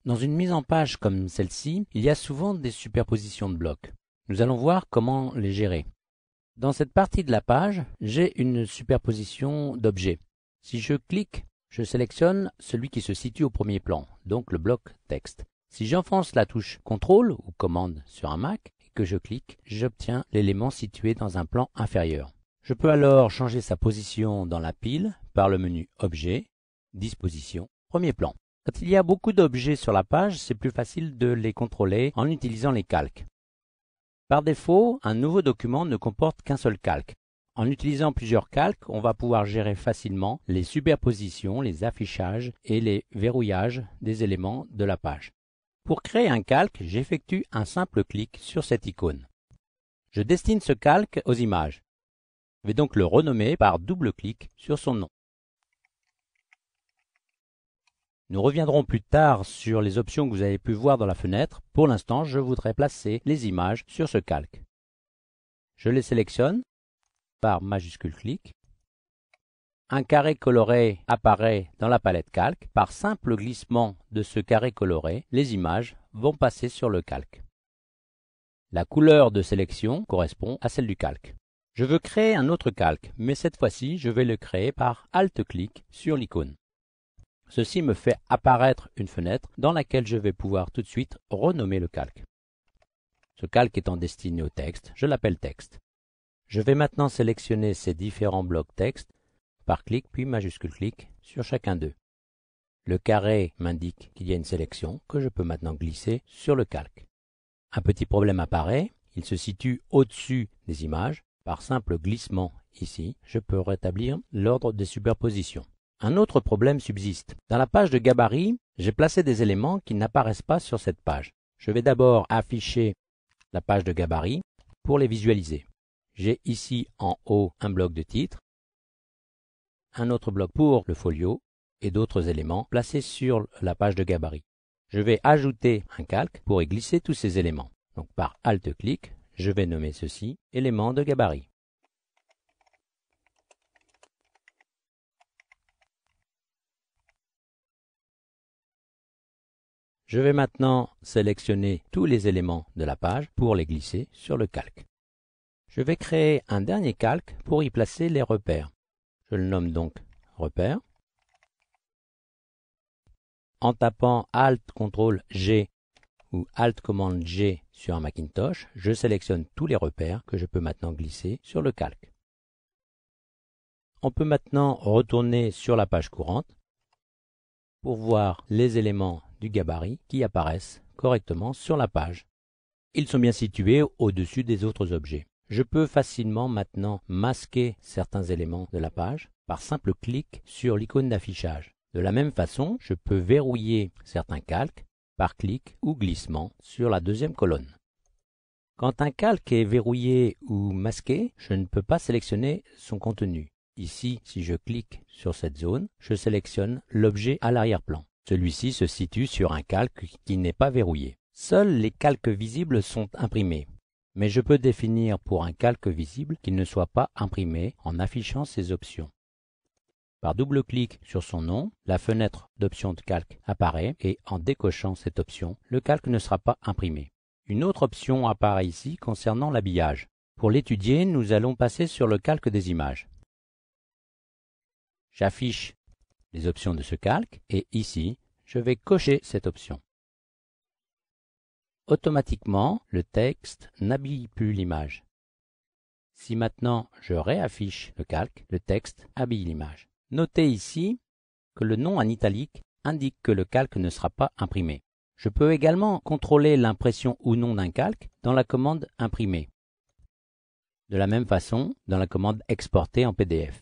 Dans une mise en page comme celle-ci, il y a souvent des superpositions de blocs. Nous allons voir comment les gérer. Dans cette partie de la page, j'ai une superposition d'objets. Si je clique, je sélectionne celui qui se situe au premier plan, donc le bloc texte. Si j'enfonce la touche CTRL ou commande sur un Mac et que je clique, j'obtiens l'élément situé dans un plan inférieur. Je peux alors changer sa position dans la pile par le menu Objets, Disposition, Premier plan. Quand il y a beaucoup d'objets sur la page, c'est plus facile de les contrôler en utilisant les calques. Par défaut, un nouveau document ne comporte qu'un seul calque. En utilisant plusieurs calques, on va pouvoir gérer facilement les superpositions, les affichages et les verrouillages des éléments de la page. Pour créer un calque, j'effectue un simple clic sur cette icône. Je destine ce calque aux images. Je vais donc le renommer par double clic sur son nom. Nous reviendrons plus tard sur les options que vous avez pu voir dans la fenêtre. Pour l'instant, je voudrais placer les images sur ce calque. Je les sélectionne par majuscule clic. Un carré coloré apparaît dans la palette calque. Par simple glissement de ce carré coloré, les images vont passer sur le calque. La couleur de sélection correspond à celle du calque. Je veux créer un autre calque, mais cette fois-ci, je vais le créer par Alt-clic sur l'icône. Ceci me fait apparaître une fenêtre dans laquelle je vais pouvoir tout de suite renommer le calque. Ce calque étant destiné au texte, je l'appelle texte. Je vais maintenant sélectionner ces différents blocs texte par clic puis majuscule clic sur chacun d'eux. Le carré m'indique qu'il y a une sélection que je peux maintenant glisser sur le calque. Un petit problème apparaît, il se situe au-dessus des images. Par simple glissement ici, je peux rétablir l'ordre des superpositions. Un autre problème subsiste. Dans la page de gabarit, j'ai placé des éléments qui n'apparaissent pas sur cette page. Je vais d'abord afficher la page de gabarit pour les visualiser. J'ai ici en haut un bloc de titre, un autre bloc pour le folio et d'autres éléments placés sur la page de gabarit. Je vais ajouter un calque pour y glisser tous ces éléments. Donc par Alt-clic, je vais nommer ceci élément de gabarit. Je vais maintenant sélectionner tous les éléments de la page pour les glisser sur le calque. Je vais créer un dernier calque pour y placer les repères. Je le nomme donc repère. En tapant Alt-CTRL-G ou Alt-Commande-G sur un Macintosh, je sélectionne tous les repères que je peux maintenant glisser sur le calque. On peut maintenant retourner sur la page courante pour voir les éléments du gabarit qui apparaissent correctement sur la page. Ils sont bien situés au-dessus des autres objets. Je peux facilement maintenant masquer certains éléments de la page par simple clic sur l'icône d'affichage. De la même façon, je peux verrouiller certains calques par clic ou glissement sur la deuxième colonne. Quand un calque est verrouillé ou masqué, je ne peux pas sélectionner son contenu. Ici, si je clique sur cette zone, je sélectionne l'objet à l'arrière-plan. Celui-ci se situe sur un calque qui n'est pas verrouillé. Seuls les calques visibles sont imprimés. Mais je peux définir pour un calque visible qu'il ne soit pas imprimé en affichant ces options. Par double clic sur son nom, la fenêtre d'options de calque apparaît et en décochant cette option, le calque ne sera pas imprimé. Une autre option apparaît ici concernant l'habillage. Pour l'étudier, nous allons passer sur le calque des images. J'affiche les options de ce calque et ici, je vais cocher cette option. Automatiquement, le texte n'habille plus l'image. Si maintenant je réaffiche le calque, le texte habille l'image. Notez ici que le nom en italique indique que le calque ne sera pas imprimé. Je peux également contrôler l'impression ou non d'un calque dans la commande Imprimer. De la même façon, dans la commande Exporter en PDF.